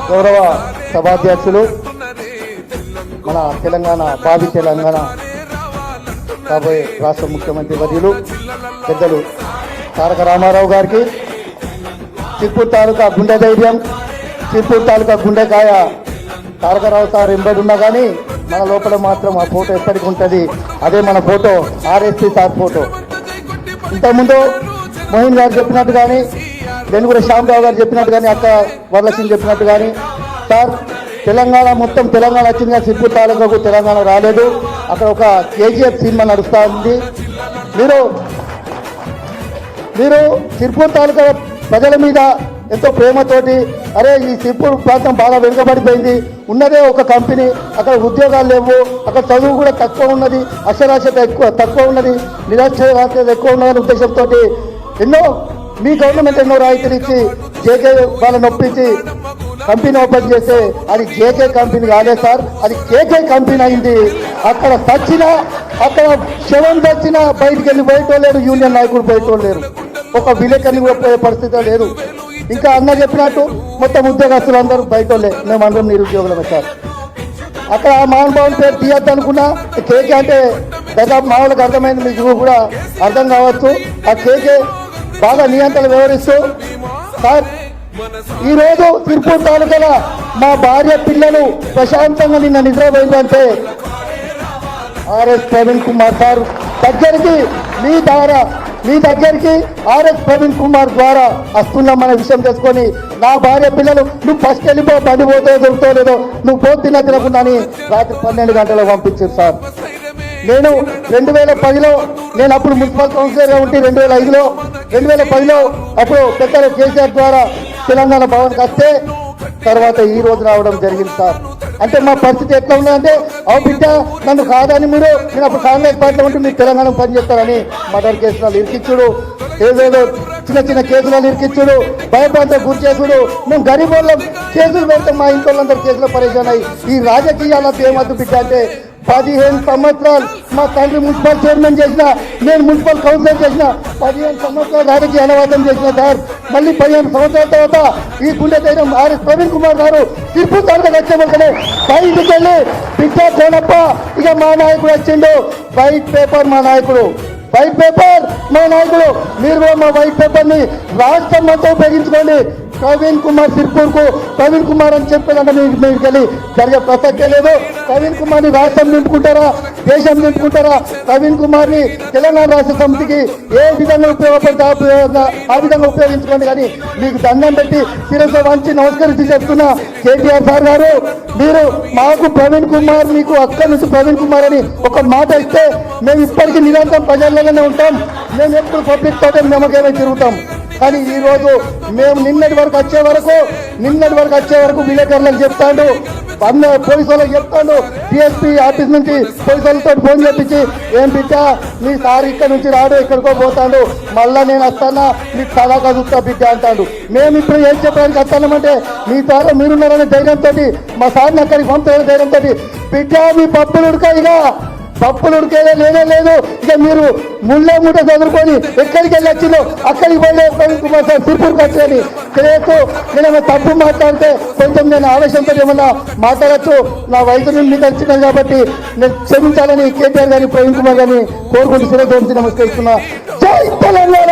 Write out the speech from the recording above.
గౌరవ సభాధ్యక్షులు మన తెలంగాణ భావి తెలంగాణ కాబోయే రాష్ట్ర ముఖ్యమంత్రి వర్యులు పెద్దలు తారక రామారావు గారికి చిత్తూరు తాలూకా గుండె ధైర్యం, చిత్తూరు తాలూకా గుండెకాయ తారకరావు సార్ ఎంబడి ఉన్నా కానీ మన లోపల మాత్రం ఆ ఫోటో ఎప్పటికి ఉంటుంది. అదే మన ఫోటో, ఆర్ఎస్పీ సార్ ఫోటో. ఇంతకుముందు మోహిన్ గారు చెప్పినట్టు కానీ, వెనుగుల శ్యామరావు గారు చెప్పినట్టు కానీ, అక్క వరలక్ష్మి చెప్పినట్టు కానీ, సార్ తెలంగాణ మొత్తం తెలంగాణ వచ్చింది కానీ చిత్తూరు తాలూకాకు తెలంగాణ రాలేదు. అక్కడ ఒక కేజీఎఫ్ సినిమా నడుస్తూ ఉంది. మీరు చిత్తూరు తాలూకా ప్రజల మీద ఎంతో ప్రేమతోటి, అరే ఈ సిర్పూర్ ప్రాంతం బాగా వెనుకబడిపోయింది, ఉన్నదే ఒక కంపెనీ, అక్కడ ఉద్యోగాలు లేవు, అక్కడ చదువు కూడా తక్కువ ఉన్నది, అక్షరాస్యత తక్కువ ఉన్నది, నిరక్షరాస్యత ఎక్కువ ఉన్నదనే ఉద్దేశంతో ఎన్నో మీ గవర్నమెంట్ ఎన్నో రాయితీలు ఇచ్చి జేకే వాళ్ళని నొప్పించి కంపెనీ ఓపెన్ చేస్తే అది జేకే కంపెనీ కాలేదు సార్, అది కేకే కంపెనీ అయింది. అక్కడ చచ్చినా, అక్కడ శవం చచ్చినా బయటికి వెళ్ళి పోయేటోళ్ళు, యూనియన్ నాయకులు పోయేటోళ్ళు లేరు, ఒక విలేకరిని కూడా పోయే పరిస్థితి లేదు. ఇంకా అన్న చెప్పినట్టు మొత్తం ఉద్యోగస్తులు అందరూ బయటోళ్ళే, మేము అందరం నిరుద్యోగులమే సార్. అక్కడ ఆ మహానుభావుని పేరు తీయద్దు అనుకున్నా, కేకే అంటే దాదాపు మామూలుగా అర్థమైంది, మీకు కూడా అర్థం కావచ్చు. ఆ కేకే బాగా నియంత్రణ వ్యవహరిస్తూ సార్ ఈరోజు తిరుపూర్ తాలూకాల మా భార్య పిల్లలు ప్రశాంతంగా నిన్న నిద్రపోయిందంటే ఆర్ఎస్ ప్రవీణ్ కుమార్ సార్ దగ్గరికి మీ దగ్గరికి ఆర్ఎస్ ప్రవీణ్ కుమార్ ద్వారా వస్తున్నామనే విషయం తెలుసుకొని నా భార్య పిల్లలు నువ్వు ఫస్ట్ వెళ్ళిపో, బండి పోతే దొరుకుతో లేదో, నువ్వు పోతున్నా తినకుండా అని రాత్రి 12 గంటలకు పంపించారు సార్. నేను 2010లో నేను అప్పుడు మున్సిపల్ కౌన్సిలర్గా ఉంటే 2010లో అప్పుడు పెద్దలు కేసీఆర్ ద్వారా తెలంగాణ భవన్కి వస్తే తర్వాత ఈ రోజు రావడం జరిగింది సార్. అంటే మా పరిస్థితి ఎట్లా ఉన్నదంటే, అవు బిడ్డ నన్ను కాదని నేను అప్పుడు కాంగ్రెస్ పార్టీలో ఉంటే మీరు తెలంగాణ పనిచేస్తారని మర్డర్ కేసులు ఇరికిచ్చుడు, ఏదేదో చిన్న కేసులు ఇరికిచ్చుడు, భయపడంతో గురి చేసుడు, మేము గరీబ్ వాళ్ళం కేసులు పెడతాం, మా ఇంట్లో వాళ్ళందరూ కేసులో పరేషాన్ అయ్యి ఈ రాజకీయాలకు ఏమద్దు బిడ్డ అంటే 15 సంవత్సరాలు మా తండ్రి మున్సిపల్ చైర్మన్ చేసిన, నేను మున్సిపల్ కౌన్సిలర్ చేసిన, 15 సంవత్సరాలు రాజకీయ అనువాదం చేసిన సార్. మళ్ళీ 15 సంవత్సరాల తర్వాత ఈ గుండె ధైర్యం ఆర్ఎస్ ప్రవీణ్ కుమార్ గారు తిరుపతి తాలూకా వచ్చేమనుకనే బయటికి వెళ్ళి బిడ్డ కోనప్ప ఇక మా నాయకుడు వచ్చిండు, వైట్ పేపర్ మా నాయకుడు, వైట్ పేపర్ మా నాయకుడు, మీరు కూడా మా వైట్ పేపర్ని రాష్ట్రం అంతా ఉపయోగించుకోండి. ప్రవీణ్ కుమార్ సిర్పూర్కు ప్రవీణ్ కుమార్ అని చెప్పేదంటే మీకు వెళ్ళి జరిగే ప్రసక్తే లేదు. ప్రవీణ్ కుమార్ని రాష్ట్రం నింపుకుంటారా, దేశం నింపుకుంటారా? ప్రవీణ్ కుమార్ని తెలంగాణ రాష్ట్ర సమితికి ఏ విధంగా ఉపయోగపడితే ఆ విధంగా ఉపయోగించుకోండి. కానీ మీకు దండం పెట్టి శిరస్సు వంచి నమస్కరించి చెప్తున్నా కేటీఆర్ సార్ గారు, మీరు మాకు ప్రవీణ్ కుమార్, మీకు అక్కడి నుంచి ప్రవీణ్ కుమార్ అని ఒక మాట ఇస్తే మేము ఇప్పటికీ నిరంతరం ప్రజల్లోనే ఉంటాం, మేము ఎప్పుడు పబ్లిక్ తోటే నమ్మకమే తిరుగుతాం. కానీ ఈరోజు మేము నిన్నటి వరకు వచ్చే వరకు విలేకరులకు చెప్తాడు, పోలీసు వాళ్ళకి చెప్తాడు, డిఎస్పీ ఆఫీస్ నుంచి పోలీసు వాళ్ళతో ఫోన్ చేపించి ఏం బిడ్డ మీ సార్ ఇక్కడ నుంచి రాడు, ఎక్కడికో పోతాడు, మళ్ళా నేను వస్తానా మీకు సదాకా చూస్తా బిడ్డ అంటాడు. మేము ఇప్పుడు ఏం చెప్పడానికి వస్తామంటే మీ ద్వారా మీరున్నారనే ధైర్యంతో, మా సార్ని అక్కడికి పంపే ధైర్యంతో బిడ్డ మీ పప్పులు ఉడికేదే లేనే లేదు. ఇక మీరు మూట చదువుకొని ఎక్కడికి వెళ్ళి వచ్చిందో అక్కడికి పోయే ప్రవీణ్ కుమార్ సార్ తిరుపూర్కి వచ్చేది తెలియదు. నేను తప్పు మాట్లాడితే కొంచెం నేను ఆవేశంతో ఏమన్నా మాట్లాడచ్చు, నా వయసు నుండి మీకు వచ్చినాను కాబట్టి నేను క్షమించాలని కేటీఆర్ గారిని ప్రవీణ్ కుమార్ గారిని కోరుకుంటూ శిరస్సు నమస్కరిస్తున్నా. జై తెలంగాణ.